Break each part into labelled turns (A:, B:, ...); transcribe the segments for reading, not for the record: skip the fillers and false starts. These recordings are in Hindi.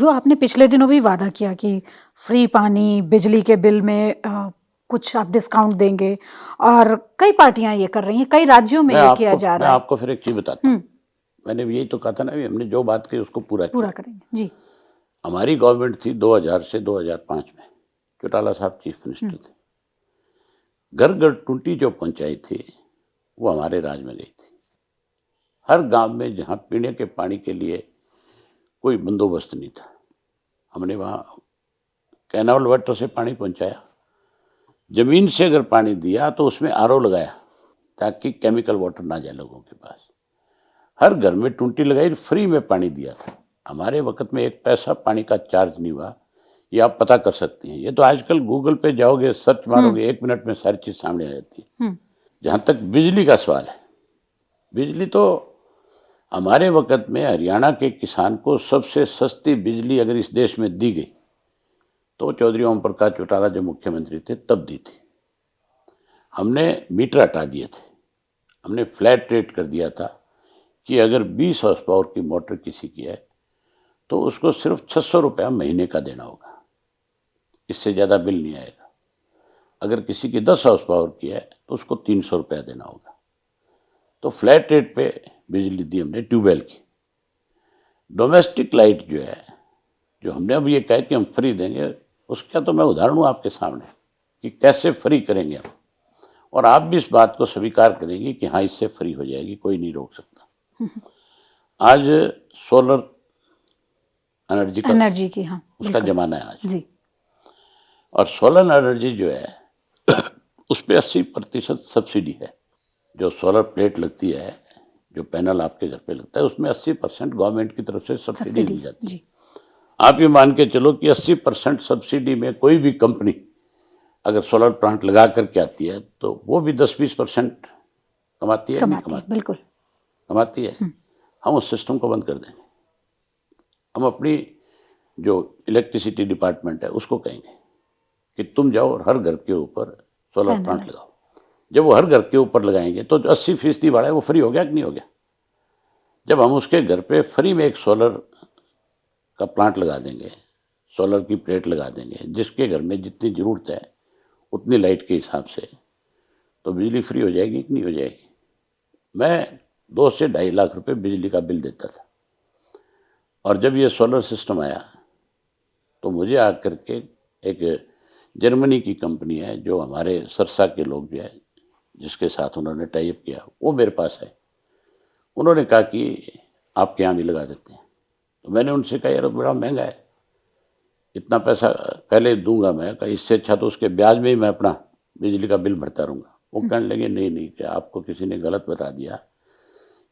A: जो आपने पिछले दिनों भी वादा किया कि फ्री पानी, बिजली के बिल में कुछ आप डिस्काउंट देंगे और कई पार्टियाँ ये कर रही हैं, कई राज्यों में ये किया जा
B: मैं
A: रहा है।
B: आपको फिर एक चीज़ बताता हूँ।
A: हुँ,
B: मैंने भी यही तो कहा था ना, हमने जो बात कही उसको पूरा
A: पूरा
B: किया।
A: करेंगे। जी।
B: हमारी गवर्नमेंट थी 2000 से 2005 में, चौटाला साहब चीफ
A: हुँ,
B: मिनिस्टर थे। घर घर टूटी जो पहुंचाई थी वो हमारे राज में गई थी। हर गांव में जहां पीने के पानी के लिए कोई बंदोबस्त नहीं था, हमने वहां कैनाल वाटर से पानी पहुंचाया। जमीन से अगर पानी दिया तो उसमें आरओ लगाया ताकि केमिकल वाटर ना जाए लोगों के पास। हर घर में टूटी लगाई, फ्री में पानी दिया था। हमारे वक्त में एक पैसा पानी का चार्ज नहीं हुआ। ये आप पता कर सकती हैं। ये तो आजकल गूगल पे जाओगे, सर्च
A: हुँ,
B: मारोगे, 1 मिनट में सारी चीज सामने आ जाती है।
A: हुँ,
B: जहां तक बिजली का सवाल है, बिजली तो हमारे वक्त में हरियाणा के किसान को सबसे सस्ती बिजली अगर इस देश में दी गई तो चौधरी ओम प्रकाश चौटाला जो मुख्यमंत्री थे तब दी थी। हमने मीटर हटा दिए थे, हमने फ्लैट रेट कर दिया था कि अगर 20 हॉर्स पावर की मोटर किसी की है तो उसको सिर्फ 600 रुपया महीने का देना होगा, इससे ज़्यादा बिल नहीं आएगा। अगर किसी की 10 हॉर्स पावर की है तो उसको 300 रुपया देना होगा। तो फ्लैट रेट पे बिजली दी हमने ट्यूबवेल की। डोमेस्टिक लाइट जो है, जो हमने अब ये कहा कि हम फ्री देंगे, उसका तो मैं उदाहरण हूँ आपके सामने कि कैसे फ्री करेंगे हम। और आप भी इस बात को स्वीकार करेंगे कि हाँ, इससे फ्री हो जाएगी, कोई नहीं रोक सकता। आज सोलर एनर्जी का
A: एनर्जी की हाँ,
B: उसका
A: बिल्कुल।
B: जमाना है आज।
A: जी,
B: और सोलर एनर्जी जो है उस पर 80% सब्सिडी है। जो सोलर प्लेट लगती है, जो पैनल आपके घर पे लगता है, उसमें 80% गवर्नमेंट की तरफ से सब्सिडी
A: सब्सिडी।
B: दी जाती है।
A: जी,
B: आप ये मान के चलो कि 80% सब्सिडी में कोई भी कंपनी अगर सोलर प्लांट लगा करके आती है तो वो भी 10-20% कमाती है कि नहीं
A: कमाती है,
B: कमाती?
A: बिल्कुल।
B: कमाती है।
A: हुँ,
B: हम उस सिस्टम को बंद कर देंगे। हम अपनी जो इलेक्ट्रिसिटी डिपार्टमेंट है उसको कहेंगे कि तुम जाओ और हर घर के ऊपर सोलर
A: पैनल
B: प्लांट
A: है।
B: लगाओ। जब वो हर घर के ऊपर लगाएंगे तो जो 80% वाला है वो फ्री हो गया कि नहीं हो गया? जब हम उसके घर पे फ्री में एक सोलर का प्लांट लगा देंगे, सोलर की प्लेट लगा देंगे, जिसके घर में जितनी ज़रूरत है उतनी लाइट के हिसाब से, तो बिजली फ्री हो जाएगी कि नहीं हो जाएगी? मैं 2 से 2.5 लाख रुपए बिजली का बिल देता था। और जब ये सोलर सिस्टम आया तो मुझे आकर के एक जर्मनी की कंपनी है, जो हमारे सरसा के लोग जो है जिसके साथ उन्होंने टाई अप किया, वो मेरे पास है। उन्होंने कहा कि आपके यहाँ भी लगा देते हैं। तो मैंने उनसे कहा यार बड़ा महंगा है, इतना पैसा पहले दूंगा मैं, कहा इससे अच्छा तो उसके ब्याज में ही मैं अपना बिजली का बिल भरता रहूँगा। वो
A: हुँ,
B: कहने लगे नहीं नहीं, क्या आपको किसी ने गलत बता दिया,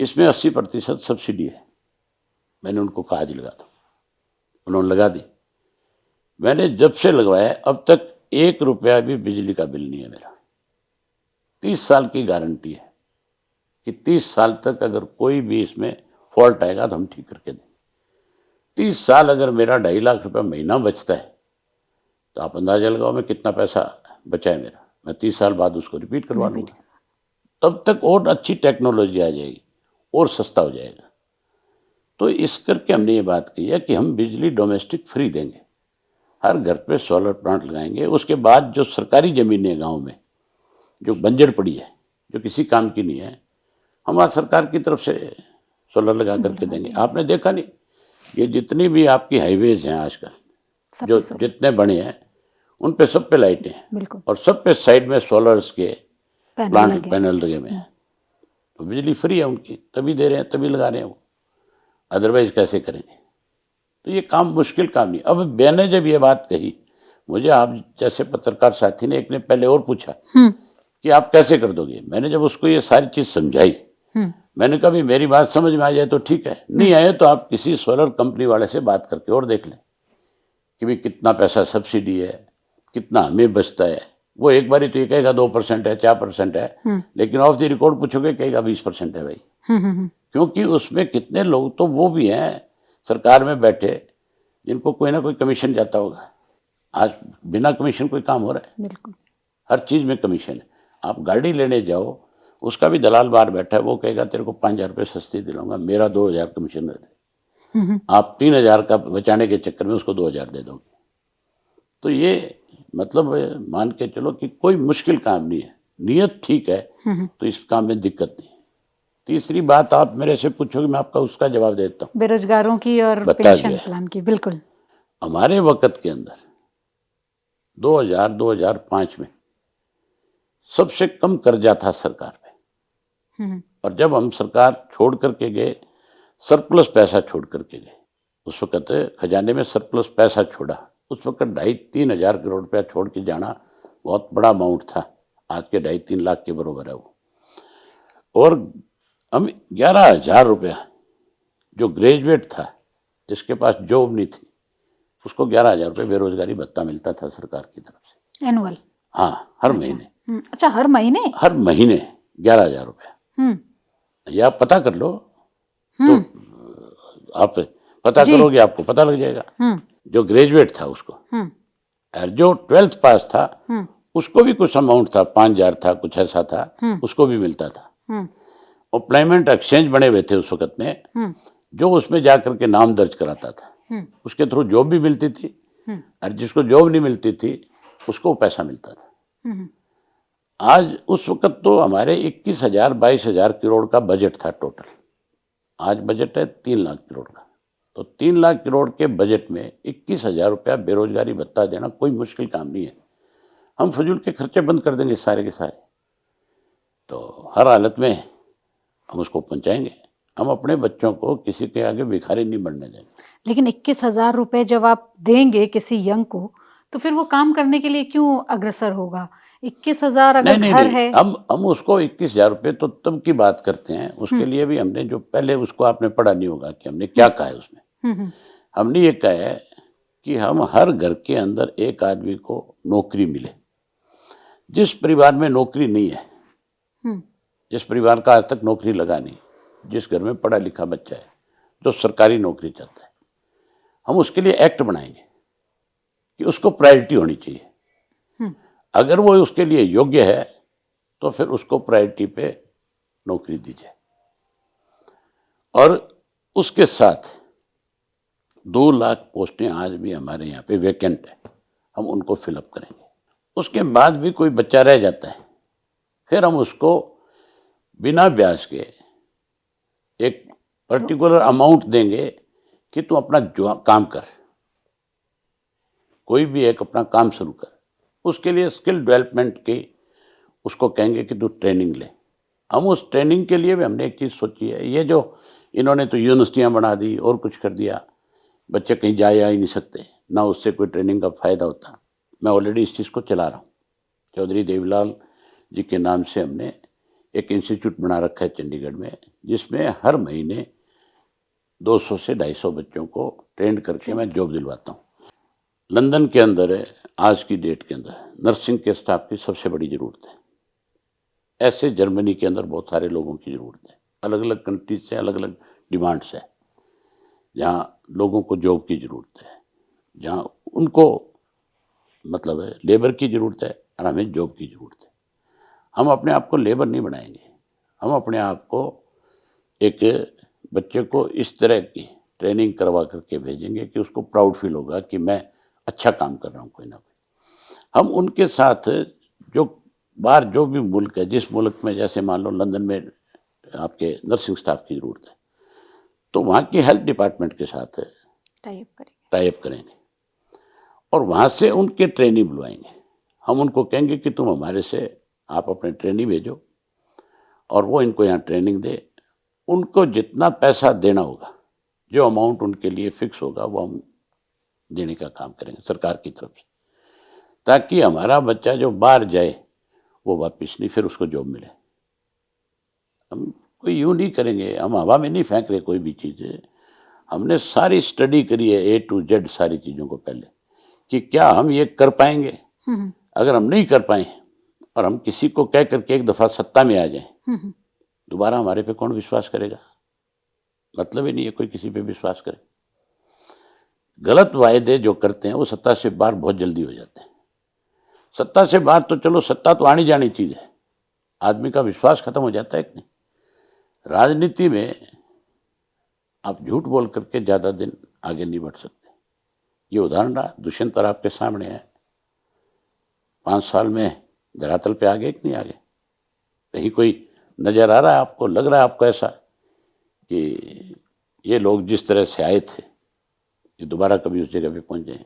B: इसमें 80% सब्सिडी है। मैंने उनको कहा आज लगा दो, उन्होंने लगा दी। मैंने जब से लगवाया अब तक 1 रुपया भी बिजली का बिल नहीं है मेरा। 30 साल की गारंटी है कि 30 साल तक अगर कोई भी इसमें फॉल्ट आएगा तो हम ठीक करके देंगे। 30 साल अगर मेरा 2.5 लाख रुपया महीना बचता है तो आप अंदाजा लगाओ मैं कितना पैसा बचा है मेरा। मैं 30 साल बाद उसको रिपीट करवा
A: रिपीट।
B: लूँगा। तब तक और अच्छी टेक्नोलॉजी आ जाएगी और सस्ता हो जाएगा। तो इस करके हमने ये बात कही है कि हम बिजली डोमेस्टिक फ्री देंगे, हर घर पे सोलर प्लांट लगाएंगे। उसके बाद जो सरकारी ज़मीनें हैं गाँव में जो बंजर पड़ी है, जो किसी काम की नहीं है, हमारा सरकार की तरफ से सोलर लगा करके
A: लगा
B: देंगे।
A: देंगे।
B: आपने देखा नहीं, ये जितनी भी आपकी हाईवेज हैं आजकल,
A: सब
B: जो
A: पे सोलर।
B: जितने बने हैं उन पे सब पे लाइटें हैं
A: बिल्कुल,
B: और सब पे साइड में सोलर्स के
A: पैनल
B: प्लांट
A: लगे हैं।
B: पैनल लगे हुए
A: हुँ,
B: हैं। तो बिजली फ्री है उनकी, तभी दे रहे हैं, तभी लगा रहे हैं वो, अदरवाइज कैसे करेंगे? तो ये काम मुश्किल काम नहीं। अब मैंने जब ये बात कही, मुझे आप जैसे पत्रकार साथी ने एक ने पहले और पूछा
A: हुँ,
B: कि आप कैसे कर दोगे। मैंने जब उसको ये सारी चीज़ समझाई,
A: हुँ,
B: मैंने कहा भी मेरी बात समझ में आ जाए तो ठीक है,
A: हुँ,
B: नहीं आए तो आप किसी सोलर कंपनी वाले से बात करके और देख लें कि भाई कितना पैसा सब्सिडी है, कितना हमें बचता है। वो एक बारी तो ये कहेगा 2% है, 4% है,
A: हुँ,
B: लेकिन ऑफ द रिकॉर्ड पूछोगे कहेगा 20% है भाई।
A: हुँ, हुँ, हुँ,
B: क्योंकि उसमें कितने लोग तो वो भी हैं सरकार में बैठे जिनको कोई ना कोई कमीशन जाता होगा। आज बिना कमीशन कोई काम हो रहा है?
A: बिल्कुल।
B: हर चीज़ में कमीशन है। आप गाड़ी लेने जाओ, उसका भी दलाल बाहर बैठा है, वो कहेगा तेरे को 5,000 रुपये सस्ती दिलाऊंगा, मेरा 2,000 कमीशन है। आप 3,000 का बचाने के चक्कर में उसको 2,000 दे दोगे। तो ये मतलब मान के चलो कि कोई मुश्किल काम नहीं है, नियत ठीक है तो इस काम में दिक्कत नहीं है। तीसरी बात आप मेरे से पूछोगे, मैं आपका उसका जवाब देता हूँ।
A: बेरोजगारों की और
B: बता
A: पेंशन
B: दिया।
A: प्लान की, बिल्कुल।
B: हमारे वक्त के अंदर 2000-2005 में सबसे कम कर्जा था सरकार पे, और जब हम सरकार छोड़ करके गए, सरप्लस पैसा छोड़ करके गए, उस वक्त खजाने में सरप्लस पैसा छोड़ा, उस वक्त 2,500-3 हजार करोड़ रुपया छोड़ के जाना बहुत बड़ा अमाउंट था। आज के 2.5-3 लाख के बराबर है वो। और हम 11,000 रुपया, जो ग्रेजुएट था जिसके पास जॉब नहीं थी, उसको 11,000 रुपये बेरोजगारी भत्ता मिलता था सरकार की तरफ से,
A: एनुअल।
B: हाँ, हर महीने।
A: अच्छा, हर महीने?
B: हर महीने 11,000 रुपया। या आप पता कर लो, तो आप पता करोगे आपको पता लग जाएगा। जो ग्रेजुएट था उसको, और जो 12th पास था उसको भी कुछ अमाउंट था, 5,000 था, कुछ ऐसा था, उसको भी मिलता था। और एम्प्लॉयमेंट एक्सचेंज बने हुए थे उस वक्त में, जो उसमें जाकर के नाम दर्ज कराता था, उसके थ्रू जॉब भी मिलती थी, और जिसको जॉब नहीं मिलती थी उसको पैसा मिलता था। आज उस वक्त तो हमारे 21,000-22,000 करोड़ का बजट था टोटल। आज बजट है 3 लाख करोड़ का। तो 3 लाख करोड़ के बजट में 21,000 रुपया बेरोजगारी भत्ता देना कोई मुश्किल काम नहीं है। हम फजूल के खर्चे बंद कर देंगे सारे के सारे, तो हर हालत में हम उसको पहुंचाएंगे। हम अपने बच्चों को किसी के आगे भिखारी नहीं बनने देंगे।
A: लेकिन 21,000 रुपए जब आप देंगे किसी यंग को, तो फिर वो काम करने के लिए क्यों अग्रसर होगा? 21,000 अगर
B: नहीं,
A: घर है।
B: हम उसको 21,000 रुपये तो तब की बात करते हैं, उसके लिए भी हमने जो पहले, उसको आपने पढ़ा नहीं होगा कि हमने क्या कहा है उसमें। हमने ये कहा है कि हम हर घर के अंदर एक आदमी को नौकरी मिले। जिस परिवार में नौकरी नहीं है, जिस परिवार का आज तक नौकरी लगा नहीं, जिस घर में पढ़ा लिखा बच्चा है जो सरकारी नौकरी चाहता है, हम उसके लिए एक्ट बनाएंगे कि उसको प्रायोरिटी होनी चाहिए। अगर वो उसके लिए योग्य है तो फिर उसको प्रायोरिटी पे नौकरी दीजिए, और उसके साथ 2 लाख पोस्टें आज भी हमारे यहाँ पे वैकेंट है, हम उनको फिलअप करेंगे। उसके बाद भी कोई बच्चा रह जाता है, फिर हम उसको बिना ब्याज के एक पर्टिकुलर अमाउंट देंगे कि तू अपना जो काम कर, कोई भी एक अपना काम शुरू कर। उसके लिए स्किल डेवलपमेंट की उसको कहेंगे कि तू ट्रेनिंग ले। हम उस ट्रेनिंग के लिए भी हमने एक चीज़ सोची है। ये जो इन्होंने तो यूनिवर्सिटियाँ बना दी और कुछ कर दिया, बच्चे कहीं जा ही नहीं सकते, ना उससे कोई ट्रेनिंग का फ़ायदा होता। मैं ऑलरेडी इस चीज़ को चला रहा हूँ। चौधरी देवीलाल जी के नाम से हमने एक इंस्टीट्यूट बना रखा है चंडीगढ़ में, जिसमें हर महीने 200 से 250 बच्चों को ट्रेंड करके मैं जॉब दिलवाता हूँ। लंदन के अंदर है, आज की डेट के अंदर नर्सिंग के स्टाफ की सबसे बड़ी ज़रूरत है। ऐसे जर्मनी के अंदर बहुत सारे लोगों की ज़रूरत है। अलग अलग कंट्रीज से अलग अलग डिमांड्स है, जहाँ लोगों को जॉब की ज़रूरत है, जहाँ उनको मतलब है लेबर की ज़रूरत है और हमें जॉब की ज़रूरत है। हम अपने आप को लेबर नहीं बनाएंगे, हम अपने आप को एक बच्चे को इस तरह की ट्रेनिंग करवा करके भेजेंगे कि उसको प्राउड फील होगा कि मैं अच्छा काम कर रहा हूँ कोई ना कोई। हम उनके साथ जो बाहर जो भी मुल्क है, जिस मुल्क में जैसे मान लो लंदन में आपके नर्सिंग स्टाफ की ज़रूरत है, तो वहाँ की हेल्थ डिपार्टमेंट के साथ टाई अप करेंगे और वहाँ से उनके ट्रेनी बुलवाएंगे। हम उनको कहेंगे कि तुम हमारे से आप अपने ट्रेनी भेजो और वो इनको यहाँ ट्रेनिंग दे। उनको जितना पैसा देना होगा, जो अमाउंट उनके लिए फिक्स होगा, वो हम देने का काम करेंगे सरकार की तरफ से, ताकि हमारा बच्चा जो बाहर जाए वो वापस नहीं, फिर उसको जॉब मिले। हम कोई यूँ नहीं करेंगे, हम हवा में नहीं फेंक रहे कोई भी चीज़। हमने सारी स्टडी करी है A to Z सारी चीज़ों को पहले, कि क्या हम ये कर पाएंगे। अगर हम नहीं कर पाए और हम किसी को कह करके एक दफ़ा सत्ता में आ जाए, दोबारा हमारे पे कौन विश्वास करेगा? मतलब ही नहीं है कोई किसी पे विश्वास करे। गलत वायदे जो करते हैं वो सत्ता से बाहर बहुत जल्दी हो जाते हैं। सत्ता से बाहर तो चलो, सत्ता तो आनी जानी चीज़ है, आदमी का विश्वास खत्म हो जाता है कि नहीं। राजनीति में आप झूठ बोल करके ज़्यादा दिन आगे नहीं बढ़ सकते। ये उदाहरण रहा, दुष्यंत और आपके सामने है, 5 साल में धरातल पे आगे कि नहीं आगे? कहीं कोई नजर आ रहा है आपको, लग रहा है आपको ऐसा कि ये लोग जिस तरह से आए थे ये दोबारा कभी उस जगह पे पहुंच जाएंगे?